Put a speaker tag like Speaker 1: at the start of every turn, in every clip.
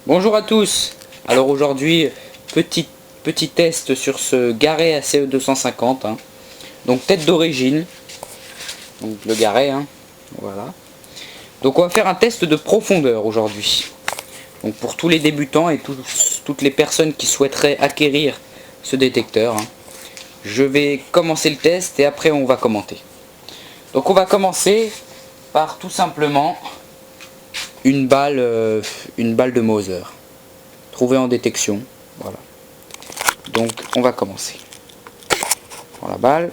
Speaker 1: Bonjour à tous. Alors aujourd'hui, petit test sur ce Garey ACE 250. Donc tête d'origine. Donc le Garey. Voilà. Donc on va faire un test de profondeur aujourd'hui. Donc pour tous les débutants et toutes les personnes qui souhaiteraient acquérir ce détecteur. Je vais commencer le test et après on va commenter. Donc on va commencer par tout simplement une balle de Mauser trouvée en détection. Voilà. Donc on va commencer. Pour la balle.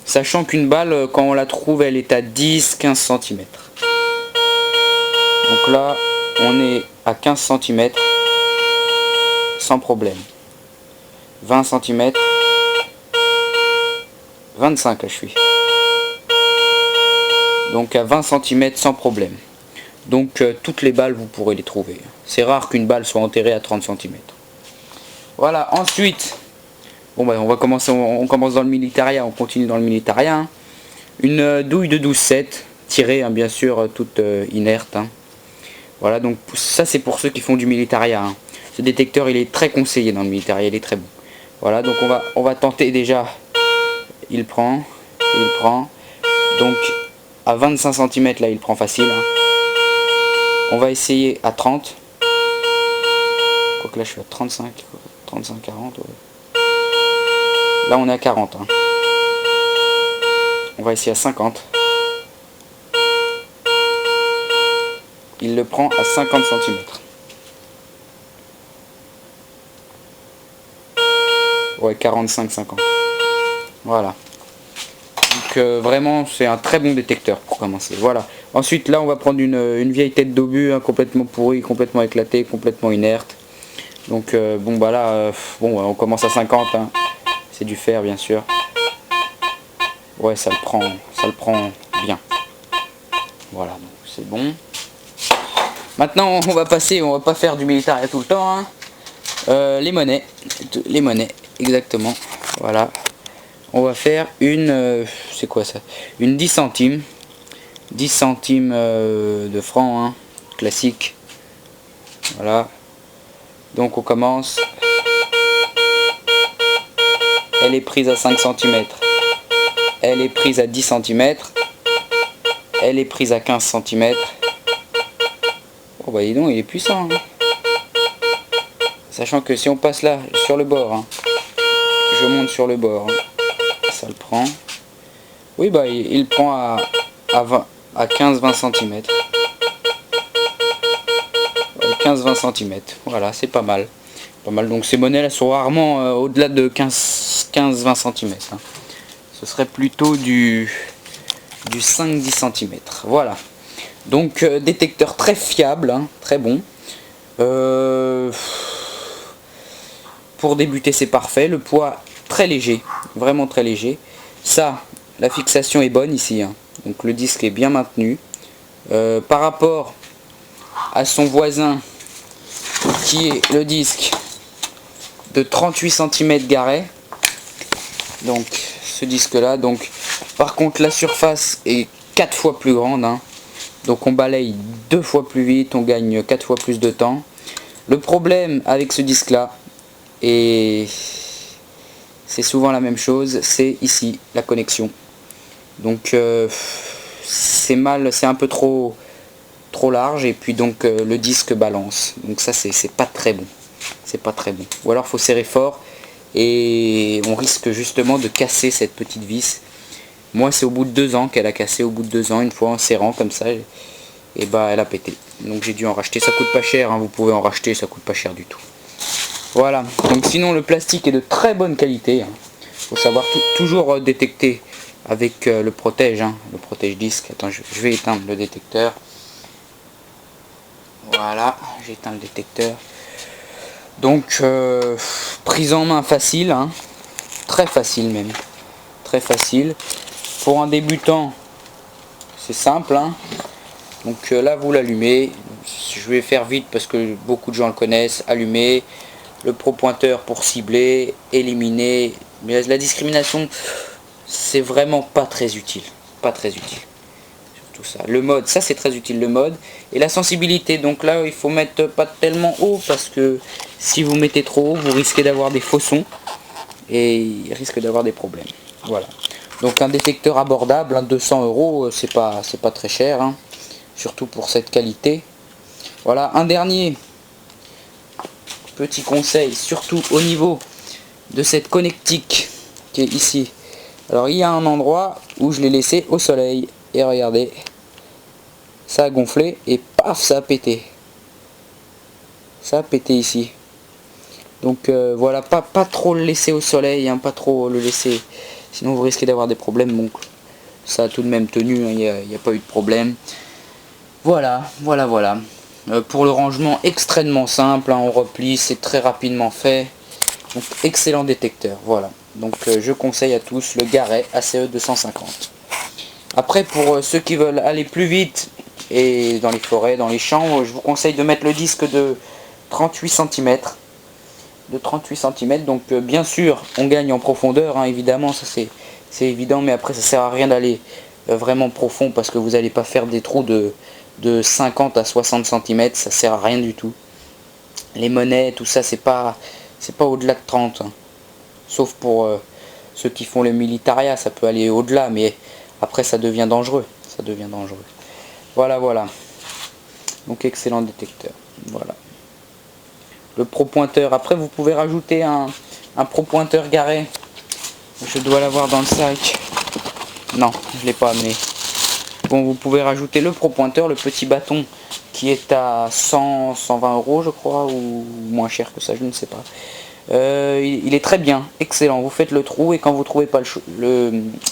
Speaker 1: Sachant qu'une balle, quand on la trouve, elle est à 10-15 cm. Donc là, on est à 15 cm sans problème. 20 cm. 25 là je suis. Donc à 20 cm sans problème. Donc toutes les balles vous pourrez les trouver. C'est rare qu'une balle soit enterrée à 30 cm. Voilà, ensuite, bon bah on va commencer, on commence dans le militaria, on continue dans le militaria. Une douille de 12-7, tirée bien sûr, toute inerte. Voilà, donc ça c'est pour ceux qui font du militaria. Ce détecteur il est très conseillé dans le militaria, il est très bon. Voilà, donc on va tenter déjà. Il prend. Donc à 25 cm là il prend facile. On va essayer à 30. Quoique là je suis à 35, 40. Ouais. Là on est à 40. On va essayer à 50. Il le prend à 50 cm. Ouais, 45-50. Voilà. Donc vraiment c'est un très bon détecteur pour commencer. Voilà. Ensuite là on va prendre une vieille tête d'obus, complètement pourrie, complètement éclatée, complètement inerte. Donc bon bah là on commence à 50. C'est du fer bien sûr. Ouais, ça le prend bien. Voilà, donc c'est bon. Maintenant on va passer, on va pas faire du militaire tout le temps. Les monnaies, exactement. Voilà. On va faire une, c'est quoi ça? Une 10 centimes. 10 centimes de francs, classique. Voilà. Donc on commence. Elle est prise à 5 cm. Elle est prise à 10 cm. Elle est prise à 15 cm. Oh bah dis donc, il est puissant. Sachant que si on passe là, sur le bord, je monte sur le bord, ça le prend. Oui bah il prend à 15-20 cm. 15-20 cm. Voilà, c'est pas mal. Pas mal. Donc ces monnaies là sont rarement au-delà de 15-20 cm. Ce serait plutôt du 5-10 cm. Voilà. Donc détecteur très fiable, très bon. Pour débuter c'est parfait. Le poids très léger, vraiment très léger. Ça, la fixation est bonne ici. Donc le disque est bien maintenu. Par rapport à son voisin qui est le disque de 38 cm Garey. Donc ce disque là, donc par contre la surface est 4 fois plus grande. Donc on balaye 2 fois plus vite, on gagne 4 fois plus de temps. Le problème avec ce disque là, et c'est souvent la même chose, c'est ici la connexion. Donc c'est un peu trop large et puis donc le disque balance. Donc ça c'est pas très bon. C'est pas très bon. Ou alors faut serrer fort et on risque justement de casser cette petite vis. Moi c'est au bout de 2 ans qu'elle a cassé, au bout de 2 ans, une fois en serrant comme ça, et bah elle a pété. Donc j'ai dû en racheter, ça coûte pas cher, vous pouvez en racheter, ça coûte pas cher du tout. Voilà, donc sinon le plastique est de très bonne qualité. Faut savoir toujours détecter avec le protège disque. Attends, je vais éteindre le détecteur. Voilà, j'éteins le détecteur. Donc prise en main facile, très facile même, très facile. Pour un débutant, c'est simple. Donc là vous l'allumez. Je vais faire vite parce que beaucoup de gens le connaissent. Allumer le pro-pointeur pour cibler, éliminer. Mais la discrimination, c'est vraiment pas très utile, tout ça. Le mode, ça c'est très utile, le mode. Et la sensibilité, donc là il faut mettre pas tellement haut, parce que si vous mettez trop haut, vous risquez d'avoir des faux sons. Et il risque d'avoir des problèmes. Voilà. Donc un détecteur abordable, hein, 200 €, c'est pas très cher, hein, surtout pour cette qualité. Voilà, un dernier petit conseil, surtout au niveau de cette connectique qui est ici. Alors il y a un endroit où je l'ai laissé au soleil, et regardez, ça a gonflé et paf, ça a pété. Ça a pété ici. Donc voilà, pas trop le laisser au soleil, hein, pas trop le laisser, sinon vous risquez d'avoir des problèmes. Donc ça a tout de même tenu, hein, il n'y a pas eu de problème. Voilà. Pour le rangement, extrêmement simple, hein, on replie, c'est très rapidement fait. Donc excellent détecteur, voilà. Donc je conseille à tous le Garret ACE 250. Après, pour ceux qui veulent aller plus vite et dans les forêts, dans les champs, je vous conseille de mettre le disque de 38 cm. Donc bien sûr on gagne en profondeur, hein, évidemment, ça c'est évident, mais après ça sert à rien d'aller vraiment profond, parce que vous n'allez pas faire des trous de 50 à 60 cm, ça sert à rien du tout. Les monnaies, tout ça, c'est pas au-delà de 30, hein. Sauf pour ceux qui font le militaria, ça peut aller au-delà, mais après ça devient dangereux, voilà. Donc excellent détecteur, voilà. Le pro-pointeur, après vous pouvez rajouter un pro-pointeur Garret. Je dois l'avoir dans le sac. Non, je l'ai pas amené. Bon, vous pouvez rajouter le pro-pointeur, le petit bâton qui est à 120 € je crois, ou moins cher que ça, je ne sais pas. Il est très bien, excellent. Vous faites le trou et quand vous trouvez pas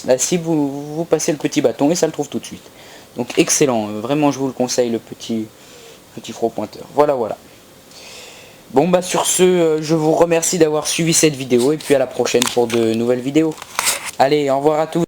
Speaker 1: la cible, vous passez le petit bâton et ça le trouve tout de suite. Donc excellent, vraiment je vous le conseille, le petit pro-pointeur. Voilà. Bon bah sur ce, je vous remercie d'avoir suivi cette vidéo, et puis à la prochaine pour de nouvelles vidéos. Allez, au revoir à tous.